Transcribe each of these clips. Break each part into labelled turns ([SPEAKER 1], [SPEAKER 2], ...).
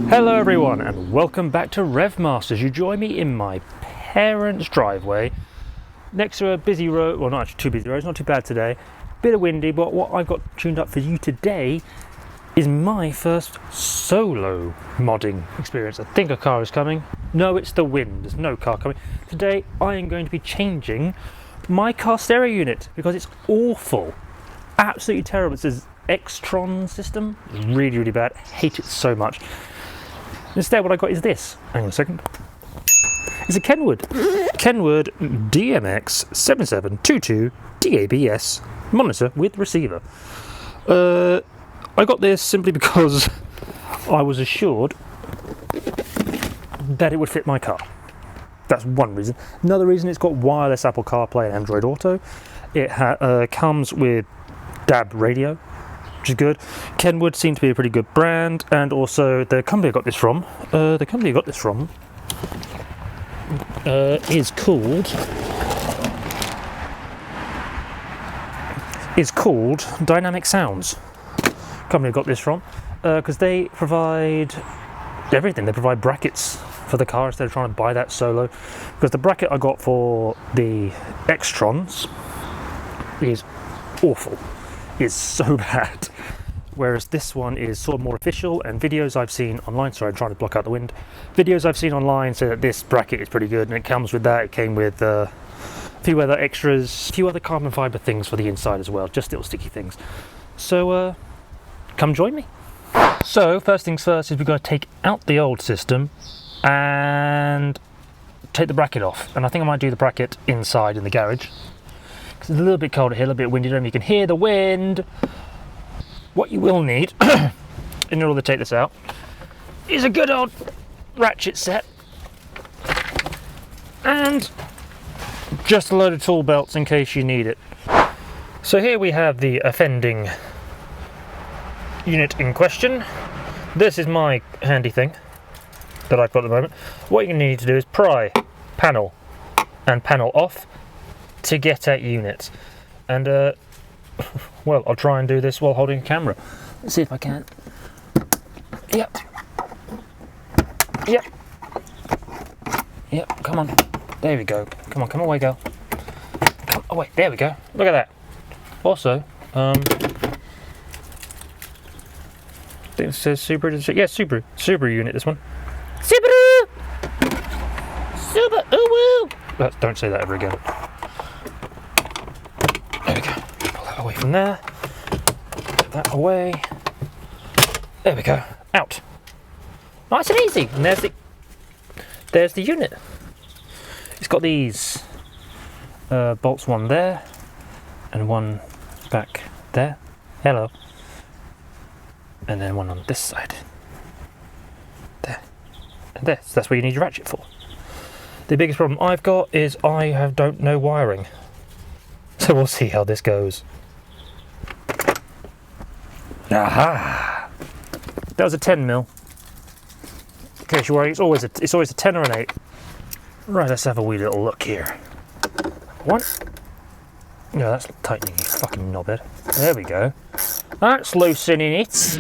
[SPEAKER 1] Hello everyone and welcome back to Revmasters. You join me in my parents' driveway next to a busy road, well not actually too busy road, it's not too bad today, bit of windy, but what I've got tuned up for you today is my first solo modding experience. I think a car is coming. No, it's the wind, there's no car coming. Today I am going to be changing my car stereo unit because it's awful, absolutely terrible. It says Extron system, really bad, hate it so much. Instead what I got is this, hang on a second, it's a Kenwood DMX 7722 DABS monitor with receiver. I got this simply because I was assured that it would fit my car. That's one reason. Another reason, it's got wireless Apple CarPlay and Android Auto. It comes with DAB radio, which is good. Kenwood seemed to be a pretty good brand, and also the company I got this from, is called Dynamic Sounds. Company I got this from, because they provide everything. They provide brackets for the car instead of trying to buy that solo. Because the bracket I got for the Extrons is awful. It's so bad. Whereas this one is sort of more official, and videos I've seen online, sorry I'm trying to block out the wind, videos I've seen online say that this bracket is pretty good, and it comes with that. It came with a few other extras, a few other carbon fibre things for the inside as well, just little sticky things. So come join me. So first things first is we've got to take out the old system and take the bracket off, and I think I might do the bracket inside in the garage. It's a little bit cold here, a little bit windy, and you can hear the wind. What you will need in order to take this out is a good old ratchet set and just a load of tool belts in case you need it. So here we have the offending unit in question. This is my handy thing that I've got at the moment. What you're going to need to do is pry panel and panel off to get at unit, and well, I'll try and do this while holding a camera. Let's see if I can. Yep, come on, there we go, come on away, girl, come away, there we go, look at that. Also, I think it says Subaru, yeah, Subaru unit, this one. Subaru! Ooh woo! Don't say that ever again. There we go. Pull that away from there. Put that away. There we go. Out. Nice and easy. And there's the unit. It's got these bolts, one there and one back there. Hello. And then one on this side. There. And there. So that's where you need your ratchet for. The biggest problem I've got is I don't know wiring. So we'll see how this goes. Aha! That was a 10mm. In case you're worried, it's always a 10 or an 8. Right, let's have a wee little look here. One. No, that's tightening, you fucking knobhead. There we go. That's loosening it.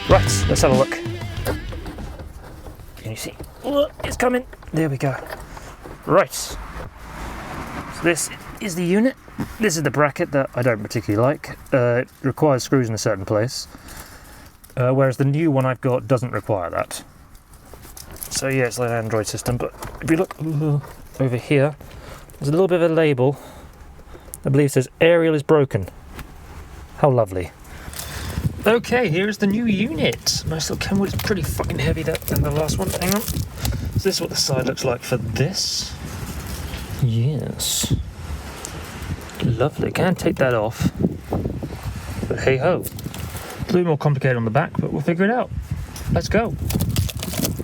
[SPEAKER 1] Right, let's have a look. Can you see? Look, it's coming. There we go. Right. So this is the unit. This is the bracket that I don't particularly like. It requires screws in a certain place. Whereas the new one I've got doesn't require that. So yeah, it's like an Android system, but if you look over here, there's a little bit of a label. I believe it says aerial is broken. How lovely. Okay, here's the new unit. Nice little Kenwood. It's pretty fucking heavy, than the last one. Hang on. So this is what the side looks like for this. Yes. Lovely. Can't take that off. But hey ho. It's a little more complicated on the back, but we'll figure it out. Let's go.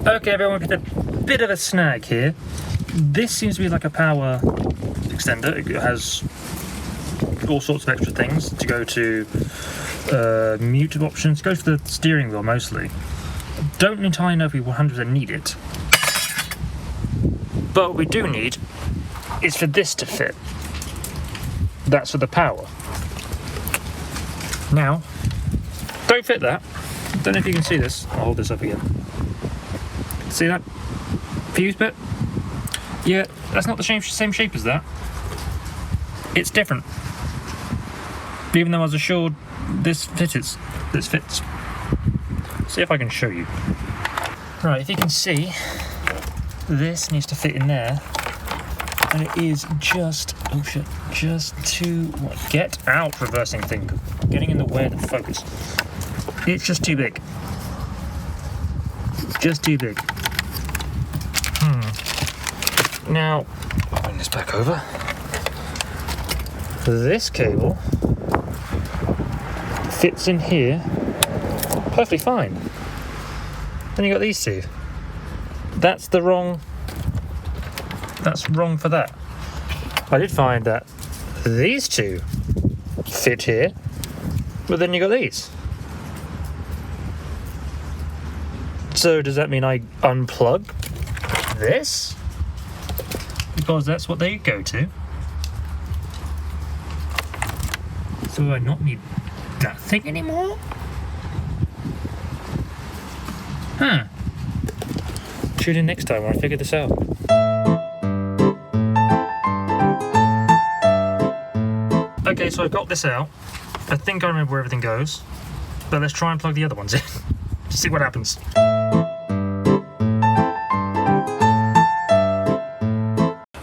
[SPEAKER 1] Okay, everyone, we've got a bit of a snag here. This seems to be like a power extender. It has all sorts of extra things to go to mute options, go to the steering wheel mostly. Don't entirely know if we 100% need it, but what we do need is for this to fit. That's for the power. Now, don't fit that. Don't know if you can see this. I'll hold this up again. See that fuse bit? Yeah, that's not the same shape as that. It's different. Even though I was assured this fits. See if I can show you. Right, if you can see, this needs to fit in there, and it is just, oh shit, just too, get out, reversing thing, getting in the way of the focus. It's just too big. Just too big. Now, I'll bring this back over. This cable fits in here perfectly fine. Then you got these two. That's wrong for that. I did find that these two fit here, but then you got these. So does that mean I unplug this? Because that's what they go to. So do I not need that thing anymore? Huh. Tune in next time when I figure this out. Okay, so I've got this out. I think I remember where everything goes. But let's try and plug the other ones in to see what happens.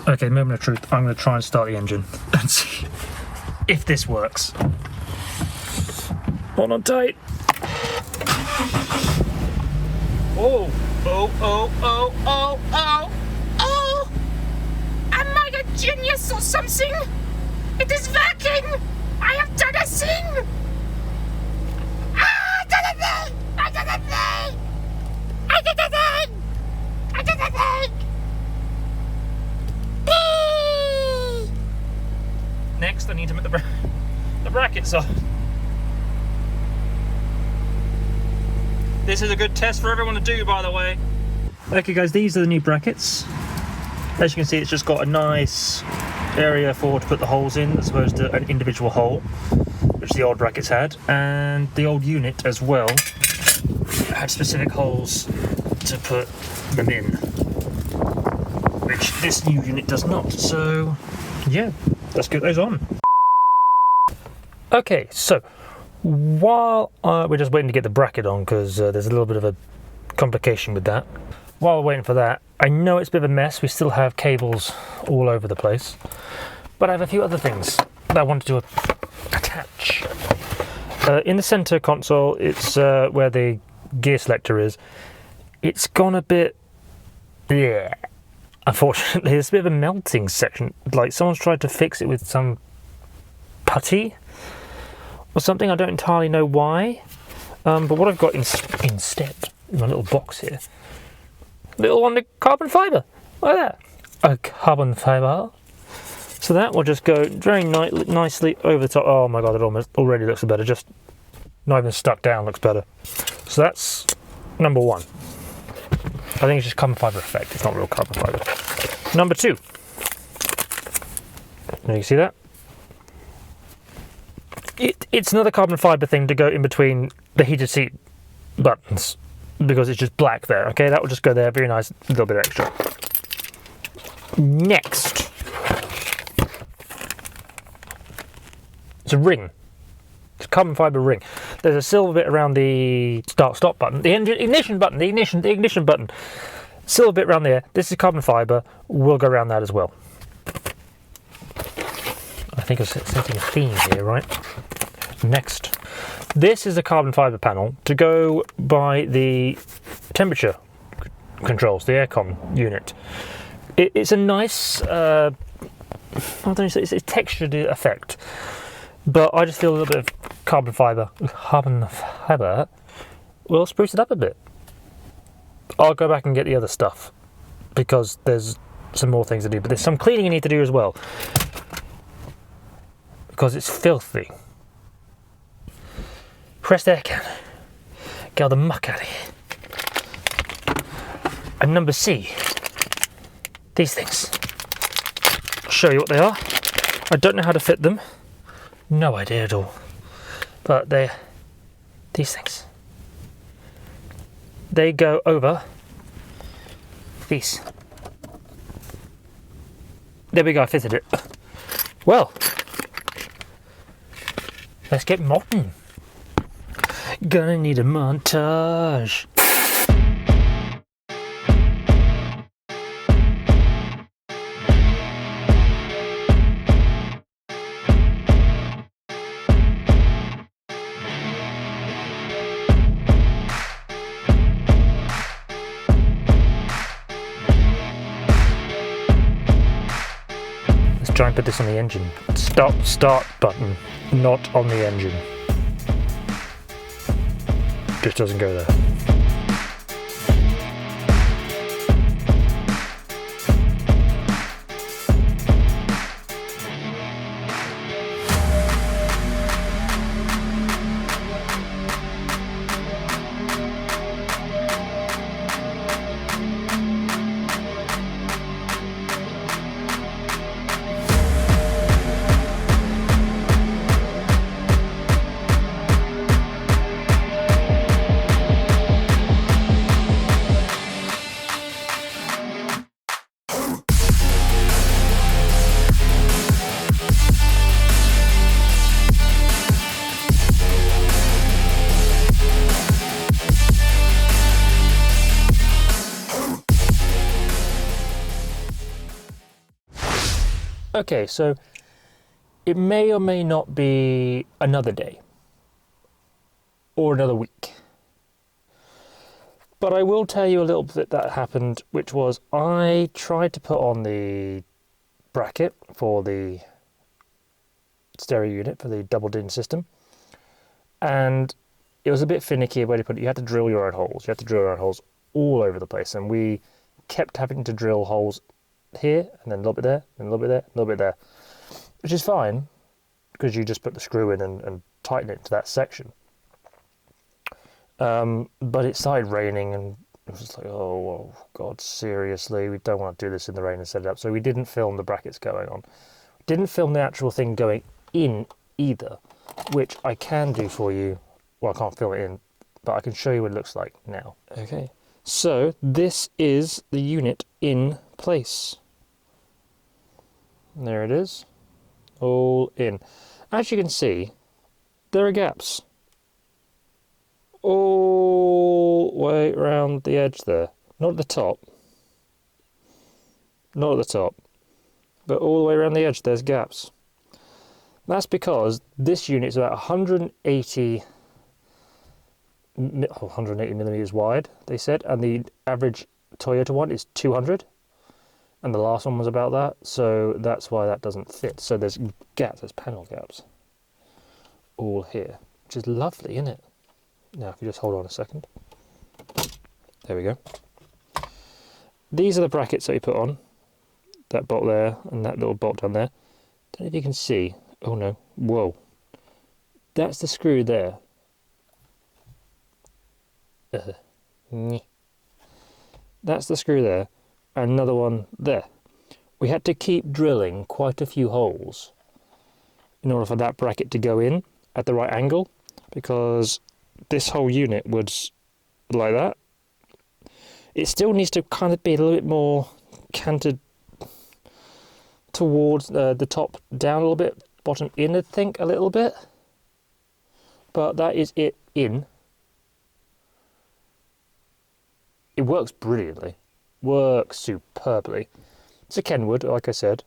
[SPEAKER 1] Okay, moment of truth. I'm going to try and start the engine and see if this works. Hold on tight. Oh, oh, oh, oh, oh, oh, oh! Am I a genius or something? It is working! I have done a thing! I did a thing! I did a thing! I did a thing! I did a thing! Eee! Next, I need to make the brackets off. This is a good test for everyone to do, by the way. Okay guys, these are the new brackets. As you can see, it's just got a nice area to put the holes in, as opposed to an individual hole, which the old brackets had. And the old unit as well had specific holes to put them in, which this new unit does not. So yeah, let's get those on. Okay, so while we're just waiting to get the bracket on, because there's a little bit of a complication with that. While we're waiting for that, I know it's a bit of a mess. We still have cables all over the place, but I have a few other things that I wanted to attach. In the center console, it's where the gear selector is. It's gone a bit, yeah. Unfortunately, there's a bit of a melting section. Like someone's tried to fix it with some putty or something. I don't entirely know why, but what I've got instead in my little box here, little one, the carbon fibre. Look at that, a carbon fibre. So that will just go very nicely over the top. Oh my god, it already looks better. Just not even stuck down, looks better. So that's number one. I think it's just carbon fibre effect. It's not real carbon fibre. Number two. Now you see that? It's another carbon fibre thing to go in between the heated seat buttons, because it's just black there. Okay, that will just go there. Very nice, a little bit extra. Next, it's a ring. It's a carbon fibre ring. There's a silver bit around the start-stop button, the ignition button, the ignition button. Silver bit around there. This is carbon fibre. We'll go around that as well. I think I'm setting a theme here, right? Next, this is a carbon fibre panel to go by the temperature controls, the aircon unit. It's a nice, I don't know, it's a textured effect, but I just feel a little bit of carbon fibre will spruce it up a bit. I'll go back and get the other stuff, because there's some more things to do, but there's some cleaning you need to do as well. because it's filthy. Press the air can. Get all the muck out of here. And number C, these things. I'll show you what they are. I don't know how to fit them. No idea at all. But they're these things. They go over these. There we go, I fitted it. Well, let's get modern. Gonna need a montage. Try and put this on the engine. Start button, not on the engine. Just doesn't go there. Okay, so it may or may not be another day or another week. But I will tell you a little bit that happened, which was I tried to put on the bracket for the stereo unit for the double DIN system, and it was a bit finicky where to put it. You had to drill your own holes. You had to drill your own holes all over the place, and we kept having to drill holes here and then a little bit there and a little bit there, a little bit there, which is fine because you just put the screw in and tighten it to that section. But it started raining and it was just like, oh God, seriously, we don't want to do this in the rain and set it up. So we didn't film the brackets going on. Didn't film the actual thing going in either, which I can do for you. Well, I can't film it in, but I can show you what it looks like now. Okay, so this is the unit in place. There it is, all in. As you can see, there are gaps all the way around the edge there. Not at the top, not at the top, but all the way around the edge there's gaps. That's because this unit is about 180 millimeters wide, they said, and the average Toyota one is 200. And the last one was about that, so that's why that doesn't fit. So there's gaps, there's panel gaps, all here, which is lovely, isn't it? Now, if you just hold on a second. There we go. These are the brackets that you put on. That bolt there, and that little bolt down there. Don't know if you can see. Oh no, whoa. That's the screw there. That's the screw there. Another one there. We had to keep drilling quite a few holes in order for that bracket to go in at the right angle, because this whole unit was like that. It still needs to kind of be a little bit more canted towards the top down a little bit, bottom in I think a little bit, but that is it in. It works brilliantly. Works superbly. It's a Kenwood, like I said,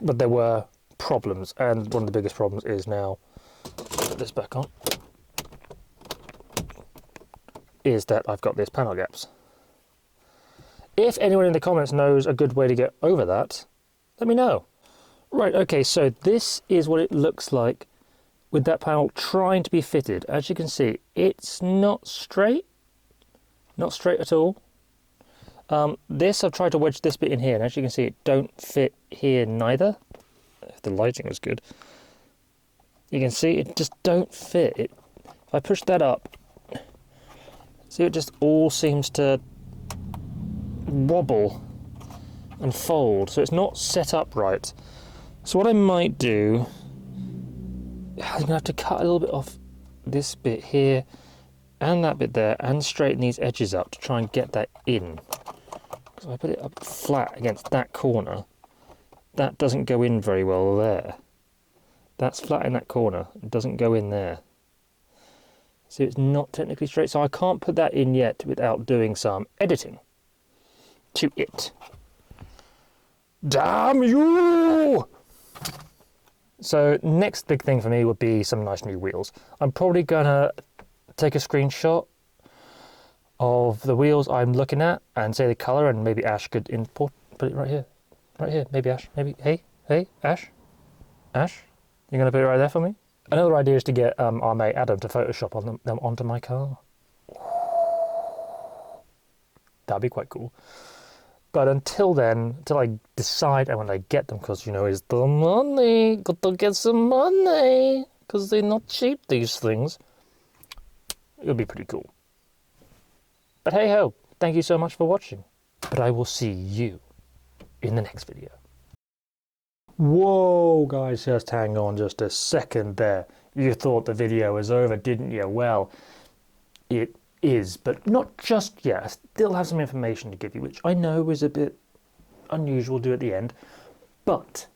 [SPEAKER 1] but there were problems, and one of the biggest problems is now, put this back on, is that I've got these panel gaps. If anyone in the comments knows a good way to get over that, let me know. Right, okay, so this is what it looks like with that panel trying to be fitted. As you can see, it's not straight at all. This, I've tried to wedge this bit in here, and as you can see, it don't fit here neither. If the lighting was good. You can see it just don't fit. If I push that up, see, it just all seems to wobble and fold, so it's not set up right. So what I might do, I'm gonna have to cut a little bit off this bit here and that bit there and straighten these edges up to try and get that in. So I put it up flat against that corner, that doesn't go in very well there. That's flat in that corner, it doesn't go in there. So it's not technically straight, so I can't put that in yet without doing some editing to it. Damn you! So next big thing for me would be some nice new wheels. I'm probably gonna take a screenshot of the wheels I'm looking at and say the color, and maybe Ash could put it right here, maybe Ash, maybe, hey, Ash, you're gonna put it right there for me? Another idea is to get our mate Adam to Photoshop them onto my car. That'd be quite cool. But until then, until I decide and when I get them, because, you know, it's the money, got to get some money, because they're not cheap, these things, it'll be pretty cool. But hey ho, thank you so much for watching. But I will see you in the next video. Whoa, guys, just hang on just a second there. You thought the video was over, didn't you? Well, it is, but not just yet. I still have some information to give you, which I know is a bit unusual to do at the end, but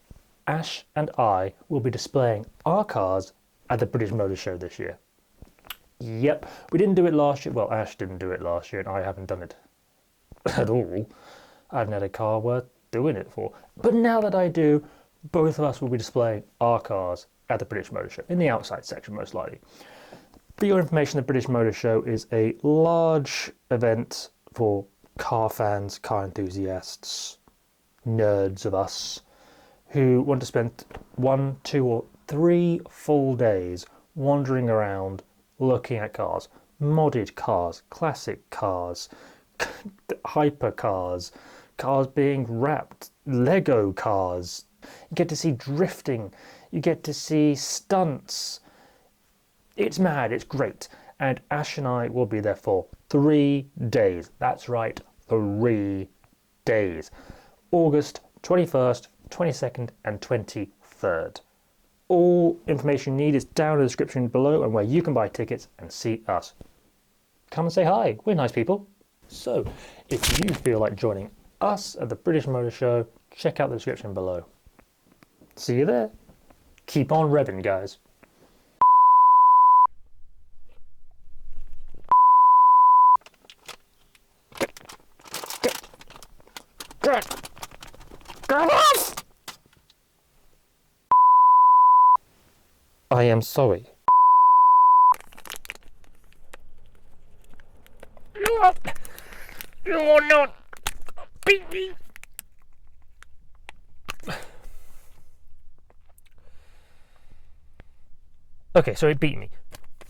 [SPEAKER 1] Ash and I will be displaying our cars at the British Motor Show this year. Yep, we didn't do it last year. Well, Ash didn't do it last year, and I haven't done it at all. I haven't had a car worth doing it for. But now that I do, both of us will be displaying our cars at the British Motor Show, in the outside section most likely. For your information, the British Motor Show is a large event for car fans, car enthusiasts, nerds of us, who want to spend 1, 2 or 3 full days wandering around looking at cars. Modded cars, classic cars, hyper cars, cars being wrapped, Lego cars. You get to see drifting, you get to see stunts. It's mad, it's great. And Ash and I will be there for 3 days. That's right, 3 days. August 21st, 22nd and 23rd. All information you need is down in the description below and where you can buy tickets and see us. Come and say hi, we're nice people. So, if you feel like joining us at the British Motor Show, check out the description below. See you there. Keep on revving, guys. Get off! I am sorry. You will not beat me. Okay, so it beat me.